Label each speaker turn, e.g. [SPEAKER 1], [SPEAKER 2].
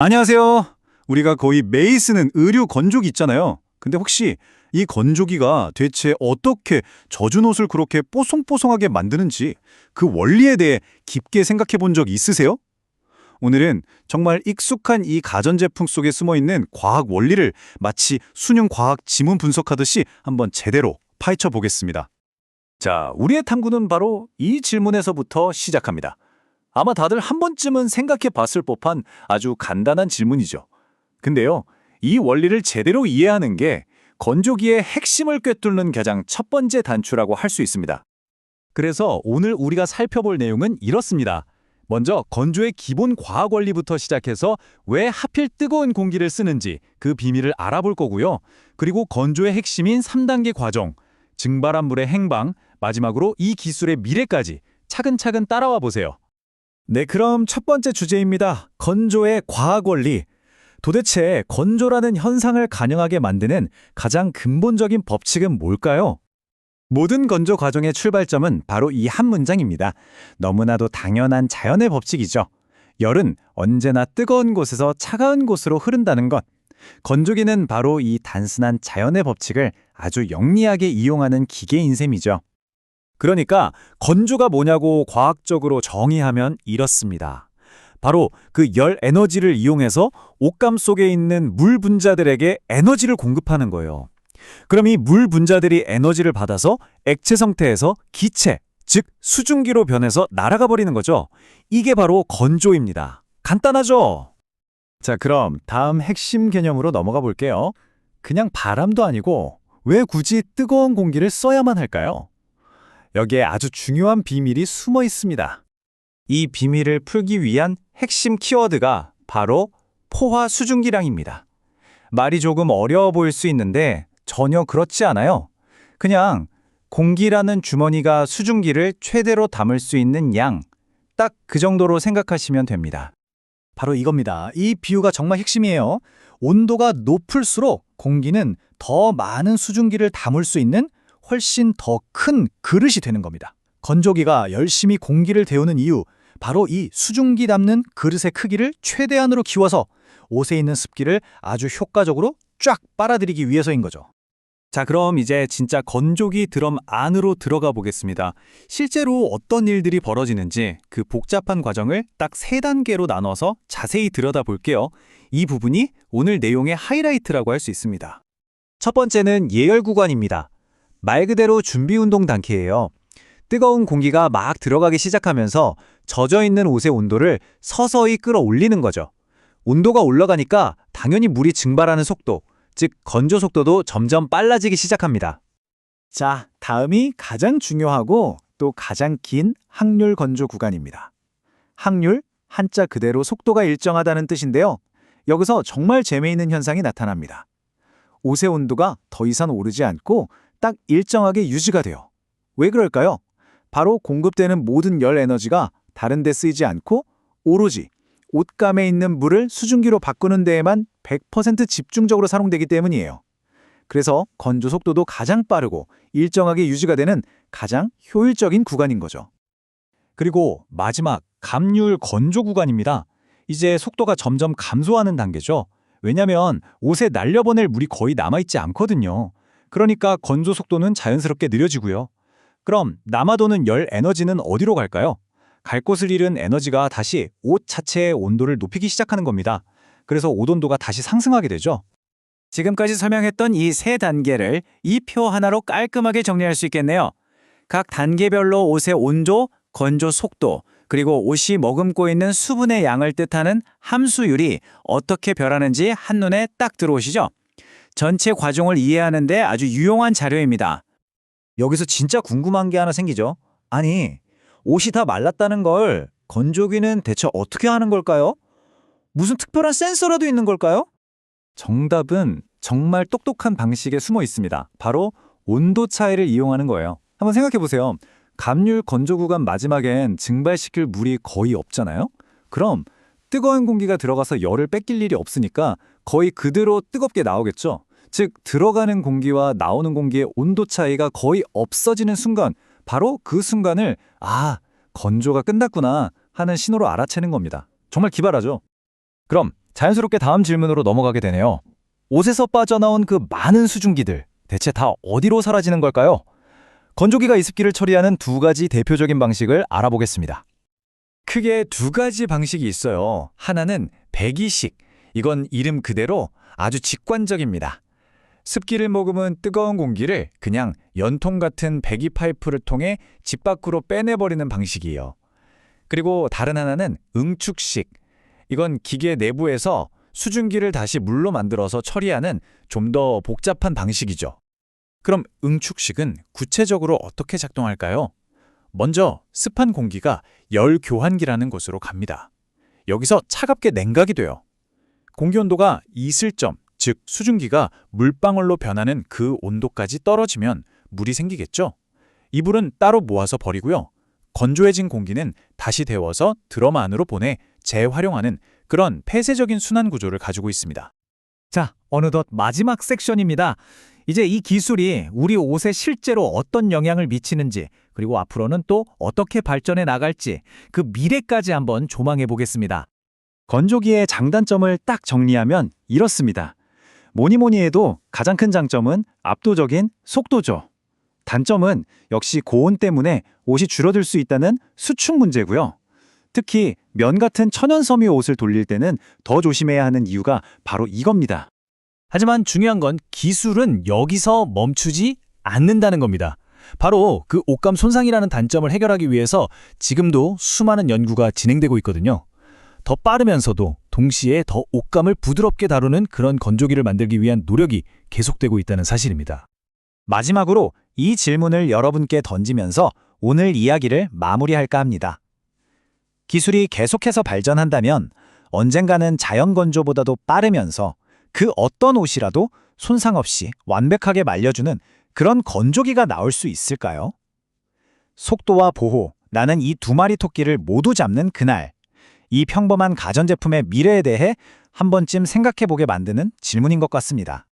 [SPEAKER 1] 안녕하세요. 우리가 거의 매일 쓰는 의류 건조기 있잖아요. 근데 혹시 이 건조기가 대체 어떻게 젖은 옷을 그렇게 뽀송뽀송하게 만드는지 그 원리에 대해 깊게 생각해 본 적 있으세요? 오늘은 정말 익숙한 이 가전제품 속에 숨어 있는 과학 원리를 마치 수능 과학 지문 분석하듯이 한번 제대로 파헤쳐 보겠습니다. 자, 우리의 탐구는 바로 이 질문에서부터 시작합니다. 아마 다들 한 번쯤은 생각해 봤을 법한 아주 간단한 질문이죠. 근데요, 이 원리를 제대로 이해하는 게 건조기의 핵심을 꿰뚫는 가장 첫 번째 단추라고 할 수 있습니다. 그래서 오늘 우리가 살펴볼 내용은 이렇습니다. 먼저 건조의 기본 과학 원리부터 시작해서 왜 하필 뜨거운 공기를 쓰는지 그 비밀을 알아볼 거고요. 그리고 건조의 핵심인 3단계 과정, 증발한 물의 행방, 마지막으로 이 기술의 미래까지 차근차근 따라와 보세요. 네, 그럼 첫 번째 주제입니다. 건조의 과학 원리. 도대체 건조라는 현상을 가능하게 만드는 가장 근본적인 법칙은 뭘까요? 모든 건조 과정의 출발점은 바로 이 한 문장입니다. 너무나도 당연한 자연의 법칙이죠. 열은 언제나 뜨거운 곳에서 차가운 곳으로 흐른다는 것. 건조기는 바로 이 단순한 자연의 법칙을 아주 영리하게 이용하는 기계인 셈이죠. 그러니까 건조가 뭐냐고 과학적으로 정의하면 이렇습니다. 바로 그 열 에너지를 이용해서 옷감 속에 있는 물 분자들에게 에너지를 공급하는 거예요. 그럼 이 물 분자들이 에너지를 받아서 액체 상태에서 기체, 즉 수증기로 변해서 날아가 버리는 거죠. 이게 바로 건조입니다. 간단하죠? 자, 그럼 다음 핵심 개념으로 넘어가 볼게요. 그냥 바람도 아니고 왜 굳이 뜨거운 공기를 써야만 할까요? 여기에 아주 중요한 비밀이 숨어 있습니다. 이 비밀을 풀기 위한 핵심 키워드가 바로 포화 수증기량입니다. 말이 조금 어려워 보일 수 있는데 전혀 그렇지 않아요. 그냥 공기라는 주머니가 수증기를 최대로 담을 수 있는 양, 딱 그 정도로 생각하시면 됩니다. 바로 이겁니다. 이 비유가 정말 핵심이에요. 온도가 높을수록 공기는 더 많은 수증기를 담을 수 있는 훨씬 더 큰 그릇이 되는 겁니다. 건조기가 열심히 공기를 데우는 이유, 바로 이 수증기 담는 그릇의 크기를 최대한으로 키워서 옷에 있는 습기를 아주 효과적으로 쫙 빨아들이기 위해서인 거죠. 자, 그럼 이제 진짜 건조기 드럼 안으로 들어가 보겠습니다. 실제로 어떤 일들이 벌어지는지 그 복잡한 과정을 딱 3단계로 나눠서 자세히 들여다볼게요. 이 부분이 오늘 내용의 하이라이트라고 할 수 있습니다. 첫 번째는 예열 구간입니다. 말 그대로 준비운동 단계예요. 뜨거운 공기가 막 들어가기 시작하면서 젖어있는 옷의 온도를 서서히 끌어올리는 거죠. 온도가 올라가니까 당연히 물이 증발하는 속도, 즉 건조 속도도 점점 빨라지기 시작합니다. 자, 다음이 가장 중요하고 또 가장 긴 항률 건조 구간입니다. 항률, 한자 그대로 속도가 일정하다는 뜻인데요. 여기서 정말 재미있는 현상이 나타납니다. 옷의 온도가 더 이상 오르지 않고 딱 일정하게 유지가 돼요. 왜 그럴까요? 바로 공급되는 모든 열 에너지가 다른 데 쓰이지 않고 오로지 옷감에 있는 물을 수증기로 바꾸는 데에만 100% 집중적으로 사용되기 때문이에요. 그래서 건조 속도도 가장 빠르고 일정하게 유지가 되는 가장 효율적인 구간인 거죠. 그리고 마지막 감률 건조 구간입니다. 이제 속도가 점점 감소하는 단계죠. 왜냐하면 옷에 날려보낼 물이 거의 남아있지 않거든요. 그러니까 건조 속도는 자연스럽게 느려지고요. 그럼 남아도는 열 에너지는 어디로 갈까요? 갈 곳을 잃은 에너지가 다시 옷 자체의 온도를 높이기 시작하는 겁니다. 그래서 옷 온도가 다시 상승하게 되죠. 지금까지 설명했던 이 3단계를 이 표 하나로 깔끔하게 정리할 수 있겠네요. 각 단계별로 옷의 온도, 건조 속도, 그리고 옷이 머금고 있는 수분의 양을 뜻하는 함수율이 어떻게 변하는지 한눈에 딱 들어오시죠? 전체 과정을 이해하는 데 아주 유용한 자료입니다. 여기서 진짜 궁금한 게 하나 생기죠? 아니, 옷이 다 말랐다는 걸 건조기는 대체 어떻게 하는 걸까요? 무슨 특별한 센서라도 있는 걸까요? 정답은 정말 똑똑한 방식에 숨어 있습니다. 바로 온도 차이를 이용하는 거예요. 한번 생각해 보세요. 감률 건조 구간 마지막엔 증발시킬 물이 거의 없잖아요? 그럼 뜨거운 공기가 들어가서 열을 뺏길 일이 없으니까 거의 그대로 뜨겁게 나오겠죠? 즉 들어가는 공기와 나오는 공기의 온도 차이가 거의 없어지는 순간, 바로 그 순간을 건조가 끝났구나 하는 신호로 알아채는 겁니다. 정말 기발하죠? 그럼
[SPEAKER 2] 자연스럽게 다음 질문으로 넘어가게 되네요. 옷에서 빠져나온 그 많은 수증기들, 대체 다 어디로 사라지는 걸까요? 건조기가 이습기를 처리하는 두 가지 대표적인 방식을 알아보겠습니다.
[SPEAKER 3] 크게 두 가지 방식이 있어요. 하나는 배기식. 이건 이름 그대로 아주 직관적입니다. 습기를 머금은 뜨거운 공기를 그냥 연통 같은 배기 파이프를 통해 집 밖으로 빼내버리는 방식이에요. 그리고 다른 하나는 응축식. 이건 기계 내부에서 수증기를 다시 물로 만들어서 처리하는 좀 더 복잡한 방식이죠. 그럼 응축식은 구체적으로 어떻게 작동할까요? 먼저 습한 공기가 열 교환기라는 곳으로 갑니다. 여기서 차갑게 냉각이 돼요. 공기 온도가 이슬점, 즉 수증기가 물방울로 변하는 그 온도까지 떨어지면 물이 생기겠죠? 이 물은 따로 모아서 버리고요. 건조해진 공기는 다시 데워서 드럼 안으로 보내 재활용하는 그런 폐쇄적인 순환 구조를 가지고 있습니다.
[SPEAKER 4] 자, 어느덧 마지막 섹션입니다. 이제 이 기술이 우리 옷에 실제로 어떤 영향을 미치는지, 그리고 앞으로는 또 어떻게 발전해 나갈지 그 미래까지 한번 조망해 보겠습니다.
[SPEAKER 1] 건조기의 장단점을 딱 정리하면 이렇습니다. 뭐니 해도 가장 큰 장점은 압도적인 속도죠. 단점은 역시 고온 때문에 옷이 줄어들 수 있다는 수축 문제고요. 특히 면 같은 천연 섬유 옷을 돌릴 때는 더 조심해야 하는 이유가 바로 이겁니다.
[SPEAKER 4] 하지만 중요한 건 기술은 여기서 멈추지 않는다는 겁니다. 바로 그 옷감 손상이라는 단점을 해결하기 위해서 지금도 수많은 연구가 진행되고 있거든요. 더 빠르면서도 동시에 더 옷감을 부드럽게 다루는 그런 건조기를 만들기 위한 노력이 계속되고 있다는 사실입니다.
[SPEAKER 1] 마지막으로 이 질문을 여러분께 던지면서 오늘 이야기를 마무리할까 합니다. 기술이 계속해서 발전한다면 언젠가는 자연 건조보다도 빠르면서 그 어떤 옷이라도 손상 없이 완벽하게 말려주는 그런 건조기가 나올 수 있을까요? 속도와 보호, 나는 이 두 마리 토끼를 모두 잡는 그날. 이 평범한 가전제품의 미래에 대해 한 번쯤 생각해보게 만드는 질문인 것 같습니다.